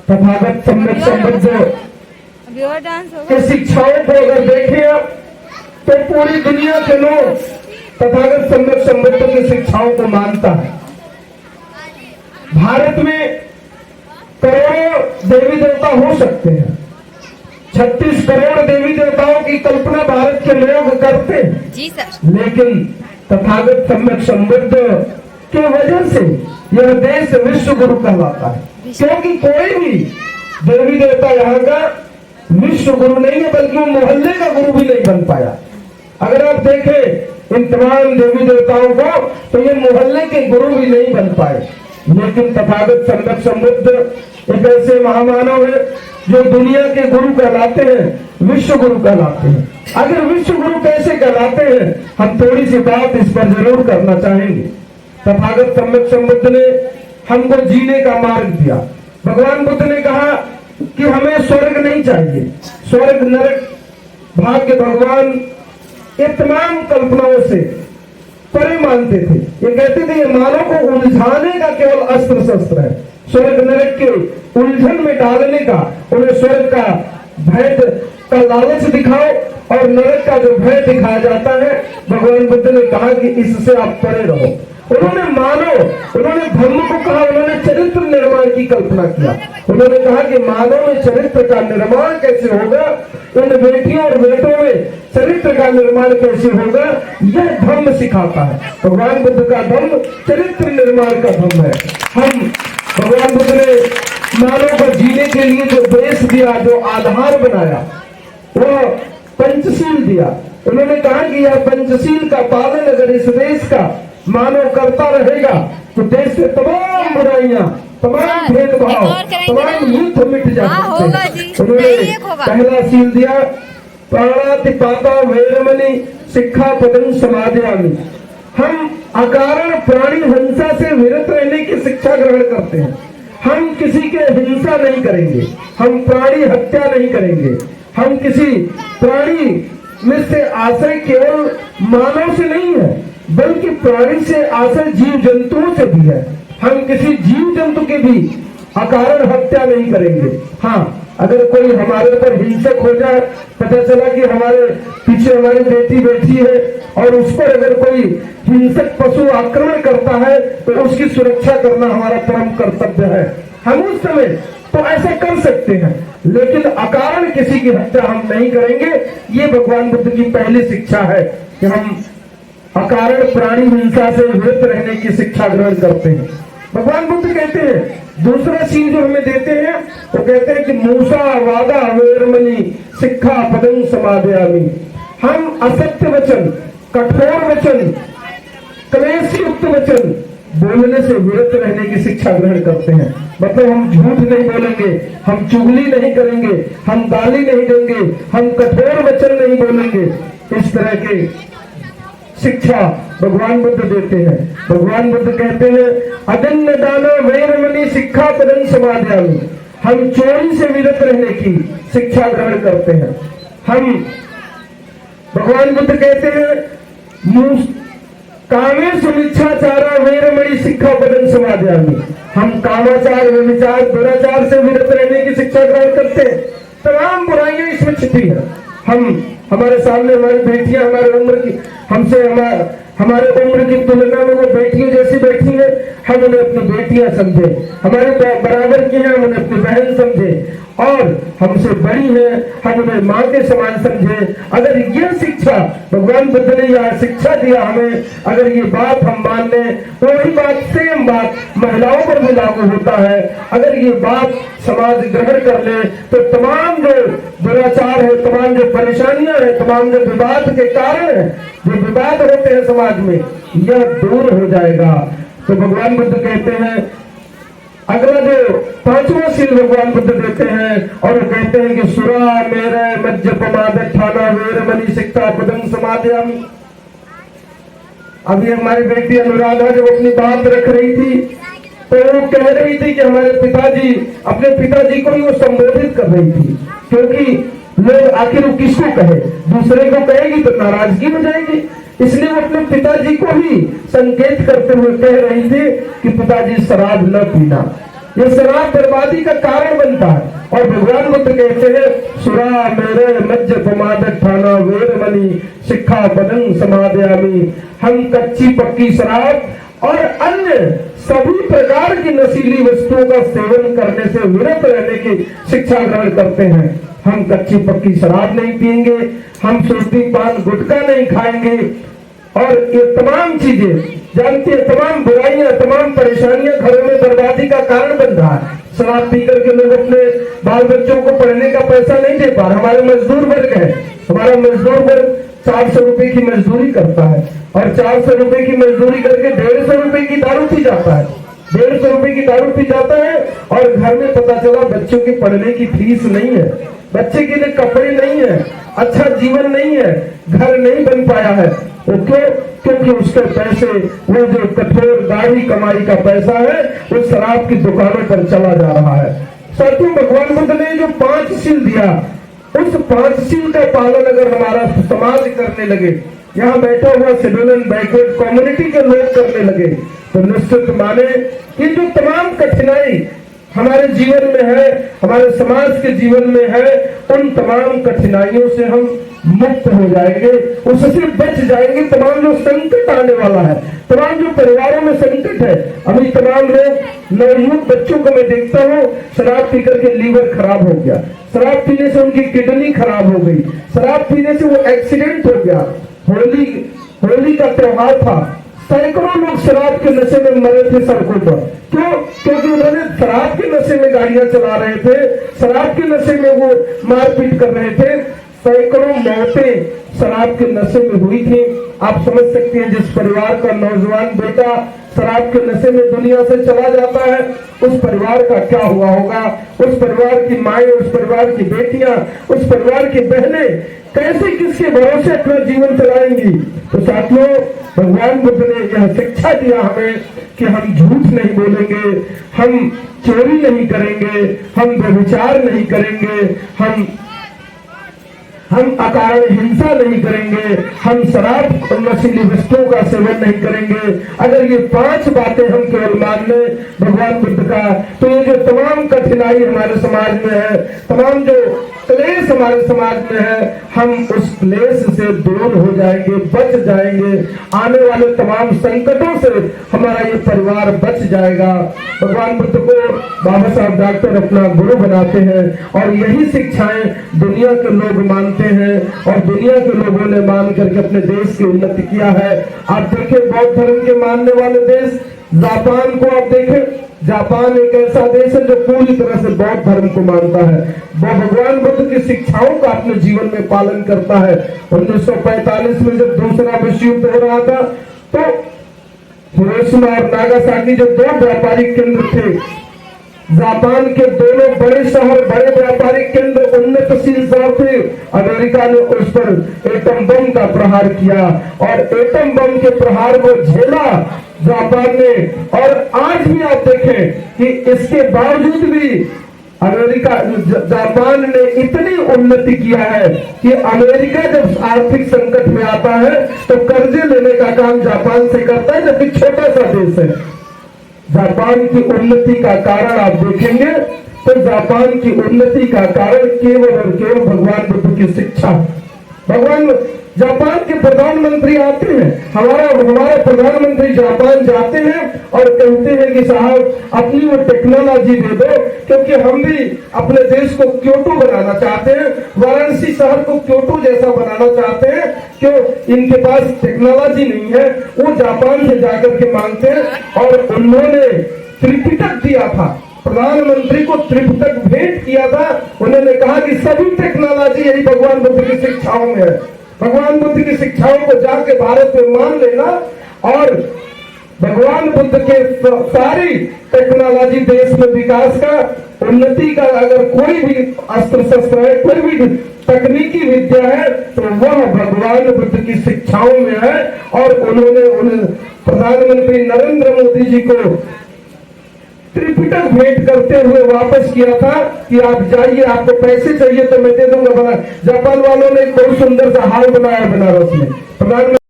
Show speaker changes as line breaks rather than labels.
तथागत सम्यक संबुद्ध के शिक्षाओं को अगर देखें आप तो पूरी दुनिया के लोग तथागत सम्यक संबुद्ध की शिक्षाओं को मानता है। भारत में करोड़ों देवी देवता हो सकते हैं, 36 करोड़ देवी देवताओं की कल्पना भारत के लोग करते हैं
जी सर,
लेकिन तथागत सम्यक संबुद्ध की वजह से यह देश विश्व गुरु कहलाता है, क्योंकि कोई भी देवी देवता यहाँ का विश्व गुरु नहीं है, बल्कि वो मोहल्ले का गुरु भी नहीं बन पाया। अगर आप देखें इन तमाम देवी देवताओं को तो ये मोहल्ले के गुरु भी नहीं बन पाए, लेकिन तथागत सम्यक संबुद्ध एक ऐसे महामानव है जो दुनिया के गुरु कहलाते हैं, विश्व गुरु कहलाते हैं। अगर विश्व गुरु कैसे कहलाते हैं, हम थोड़ी सी बात इस पर जरूर करना चाहेंगे। तथागत सम्यक संबुद्ध ने हमको जीने का मार्ग दिया। भगवान बुद्ध ने कहा कि हमें स्वर्ग नहीं चाहिए, स्वर्ग नरक भाग्य भगवान ये तमाम कल्पनाओं से परे मानते थे। ये कहते थे ये मानव को उलझाने का केवल अस्त्र शस्त्र है, स्वर्ग नरक के उलझन में डालने का। उन्हें स्वर्ग का भय का लालच दिखाओ और नरक का जो भय दिखाया जाता है, भगवान बुद्ध ने कहा कि इससे आप परे रहो। उन्होंने धर्म को कहा, उन्होंने चरित्र निर्माण की कल्पना किया। उन्होंने कहा कि मानव में चरित्र का निर्माण कैसे होगा, उन बेटियों और बेटों में चरित्र का निर्माण कैसे होगा, यह धर्म सिखाता है। भगवान बुद्ध का धर्म चरित्र निर्माण का धर्म है। हम भगवान बुद्ध ने मानव को जीने के लिए जो देश दिया, जो आधार बनाया, वह पंचशील दिया। उन्होंने कहा कि यह पंचशील का पालन अगर इस देश का मानव करता रहेगा तो देश से तमाम बुराइयां, तमाम भेदभाव, तमाम युद्ध मिट जाते। उन्होंने पहला शील दिया प्राणातिपाता वैरमणि सिक्खापदं समादयामि। हम अकारण प्राणी हिंसा से विरत रहने की शिक्षा ग्रहण करते हैं। हम किसी के हिंसा नहीं करेंगे, हम प्राणी हत्या नहीं करेंगे, हम किसी प्राणी में से आशय केवल मानव से नहीं है, बल्कि प्राणी से आशय जीव जंतुओं से भी है। हम किसी जीव जंतु की भी अकारण हत्या नहीं करेंगे। हाँ, अगर कोई हमारे ऊपर हिंसक हो जाए, पता चला कि हमारे पीछे हमारी बेटी बैठी है और उस पर अगर कोई हिंसक पशु आक्रमण करता है तो उसकी सुरक्षा करना हमारा परम कर्तव्य है। हम उस समय तो ऐसा कर सकते हैं, लेकिन अकारण किसी की हत्या हम नहीं करेंगे। ये भगवान बुद्ध की पहली शिक्षा है कि हम अकारण प्राणी हिंसा से विरत रहने की शिक्षा ग्रहण करते हैं। भगवान बुद्ध कहते हैं दूसरा शील जो हमें देते हैं, वो कहते हैं कि मूसा वादा वेरमणि सिक्खापदं समादयामि। हम असत्य वचन, कठोर वचन, क्लेश युक्त वचन बोलने से विरत रहने की शिक्षा ग्रहण करते हैं। मतलब हम झूठ नहीं बोलेंगे, हम चुगली नहीं करेंगे, हम गाली नहीं देंगे, हम कठोर वचन नहीं बोलेंगे। इस तरह के शिक्षा भगवान बुद्ध देते हैं। भगवान बुद्ध कहते हैं अदन्य दानो वैरमणि सिक्खापदं समादयामि। हम चोरी से विरत रहने की शिक्षा ग्रहण करते हैं। हम भगवान बुद्ध कहते हैं कामेषु मिच्छाचारा वैरमणि सिक्खापदं समादयामि। हम कामाचार, व्यभिचार, दुराचार से विरत रहने की शिक्षा ग्रहण करते हैं। तमाम बुराइयां इसमें छिपी है। हमारे सामने हमारी बेटियां हमारे उम्र की, हमसे हमारे उम्र की तुलना में वो बेटियां जैसी बैठी है, हम उन्हें अपनी बेटियां समझे। हमारे बराबर की है, हम उन्हें अपनी बहन समझे, और हमसे बड़ी है, हम उन्हें माँ के समान समझे। अगर यह शिक्षा भगवान बुद्ध ने यह शिक्षा दिया हमें, अगर ये बात हम मान लें तो वही बात, सेम बात महिलाओं पर भी लागू होता है। अगर ये बात समाज ग्रहण कर ले तो तमाम जो दुराचार है, तमाम जो परेशानियां है, तमाम जो विवाद के कारण है, जो विवाद होते हैं समाज में, यह दूर हो जाएगा। तो भगवान बुद्ध कहते हैं अगला जो पांचवा शील भगवान बुद्ध देते हैं, और वो कहते हैं कि सुरा मेरे मज्जपमादठाना वेरमणि सिक्खापदं समादयामि। अभी हमारी बेटी अनुराधा जब अपनी बात रख रही थी तो वो कह रही थी कि हमारे पिताजी, अपने पिताजी को ही वो संबोधित कर रही थी, क्योंकि लोग आखिर वो किसको कहे, दूसरे को कहेगी तो नाराजगी हो जाएगी। इसलिए वो अपने पिताजी को ही संकेत करते हुए कह रही थी कि पिताजी शराब न पीना। ये शराब बर्बादी का कारण बनता है। और भगवान बुद्ध कहते हैं सुरा मेरे मज्ज प्रमादक ठाना वेरमणि शिक्षा पदं समादयामि। हम कच्ची पक्की शराब और अन्य सभी प्रकार की नशीली वस्तुओं का सेवन करने से विरत रहने की शिक्षा ग्रहण करते हैं। हम कच्ची पक्की शराब नहीं पिएंगे, हम सुस्ती पान गुटखा नहीं खाएंगे, और ये तमाम चीजें जानते हैं, तमाम बुराइयां, तमाम परेशानियां घरों में बर्बादी का कारण बन रहा है। शराब पी करके लोग अपने बाल बच्चों को पढ़ने का पैसा नहीं दे पा रहे। हमारे मजदूर वर्ग है, हमारा मजदूर वर्ग 400 रुपए की मजदूरी करता है और 400 रुपए की मजदूरी करके 150 रुपए की दारू पी जाता है, 150 रुपए की दारू पी जाता है। और घर में पता चला बच्चों की पढ़ने की फीस नहीं है, बच्चे के लिए कपड़े नहीं है, अच्छा जीवन नहीं है, घर नहीं बन पाया है। वो क्यों? क्योंकि उसके पैसे, वो जो कठोर गाढ़ी कमाई का पैसा है, वो शराब की दुकानों पर चला जा रहा है। साथियों, भगवान बुद्ध ने जो 5 शील दिया, उस 5 शील का पालन अगर हमारा समाज करने लगे, यहाँ बैठा हुआ शेड्यूल एंड बैकवर्ड कम्युनिटी के लोग करने लगे, तो निश्चित माने कि जो तमाम कठिनाई हमारे जीवन में है, हमारे समाज के जीवन में है, उन तमाम कठिनाइयों से हम मुक्त हो जाएंगे, उससे बच जाएंगे। तमाम जो संकट आने वाला है, तमाम जो परिवारों में संकट है, अभी तमाम लोग नवयुवक बच्चों को मैं देखता हूँ शराब पी करके लीवर खराब हो गया, शराब पीने से उनकी किडनी खराब हो गई, शराब पीने से वो एक्सीडेंट हो गया। होली का त्योहार था, सैकड़ों लोग शराब के नशे में मरे थे सड़कों पर। क्यों? क्योंकि उन्होंने शराब के नशे में गाड़ियां चला रहे थे, शराब के नशे में वो मारपीट कर रहे थे। सैकड़ों मौतें शराब के नशे में हुई थी। आप समझ सकते हैं, जिस परिवार का नौजवान बेटा शराब के नशे में दुनिया से चला जाता है, उस परिवार का क्या हुआ होगा। उस परिवार की माएं, उस परिवार की बेटियां, उस परिवार की बहनें कैसे किसके भरोसे अपना जीवन चलाएंगी। तो साथियों, भगवान बुद्ध ने यह शिक्षा दिया हमें कि हम झूठ नहीं बोलेंगे, हम चोरी नहीं करेंगे, हम व्यभिचार नहीं करेंगे, हम अकारण हिंसा नहीं करेंगे, हम शराब और नशीली वस्तुओं का सेवन नहीं करेंगे। अगर ये 5 बातें हम केवल मान लें भगवान बुद्ध का, तो ये जो तमाम कठिनाई हमारे समाज में है, तमाम जो क्लेश हमारे समाज में है, हम उस क्लेश से दूर हो जाएंगे, बच जाएंगे। आने वाले तमाम संकटों से हमारा ये परिवार बच जाएगा। भगवान बुद्ध को बाबा साहब डॉक्टर अपना गुरु बनाते हैं और यही शिक्षाएं दुनिया के लोग मानते हैं और दुनिया के लोगों ने मान करके अपने देश की उन्नति किया है। आप देखें, बौद्ध धर्म के मानने वाले देश जापान को आप देखें, जापान एक ऐसा देश है जो पूरी तरह से बौद्ध धर्म को मानता है, वो भगवान बुद्ध की शिक्षाओं का अपने जीवन में पालन करता है। 1945 में जब दूसरा विश्व युद्ध हो रहा था, तो हिरोशिमा और नागासाकी जो 2 व्यापारिक केंद्र थे, जापान के दोनों बड़े शहर, बड़े व्यापारिक केंद्र, उन्नतशील शहर थे, अमेरिका ने उस पर एटम बम का प्रहार किया और एटम बम के प्रहार को झेला जापान ने। और आज भी आप देखें कि इसके बावजूद भी जापान ने इतनी उन्नति किया है कि अमेरिका जब आर्थिक संकट में आता है तो कर्जे लेने का काम जापान से करता है, जबकि छोटा सा देश है। जापान की उन्नति का कारण आप देखेंगे तो जापान की उन्नति का कारण केवल और केवल भगवान बुद्ध की शिक्षा। भगवान जापान के प्रधानमंत्री आते हैं, हमारा प्रधानमंत्री जापान जाते हैं और कहते हैं कि साहब अपनी वो टेक्नोलॉजी दे दो, क्योंकि हम भी अपने देश को क्योटो बनाना चाहते हैं, वाराणसी शहर को क्योटो जैसा बनाना चाहते हैं। क्यों? इनके पास टेक्नोलॉजी नहीं है, वो जापान से जाकर के मांगते हैं। और उन्होंने त्रिपिटक दिया था, प्रधानमंत्री को त्रिपिटक भेंट किया था। उन्होंने कहा कि सभी टेक्नोलॉजी यही भगवान बुद्ध की शिक्षाओं में है, भगवान बुद्ध की शिक्षाओं को जाके भारत में मान लेना और भगवान बुद्ध के सारी टेक्नोलॉजी देश में विकास का, उन्नति का, अगर कोई भी अस्त्र शस्त्र है, कोई भी तकनीकी विद्या है, तो वह भगवान बुद्ध की शिक्षाओं में है। और उन्होंने प्रधानमंत्री नरेंद्र मोदी जी को त्रिपिटक भेंट करते हुए वापस किया था कि आप जाइए, आपको पैसे चाहिए तो मैं दे दूंगा। जापान वालों ने एक बहुत सुंदर सा हाल बनाया बनारस में। प्रधानमंत्री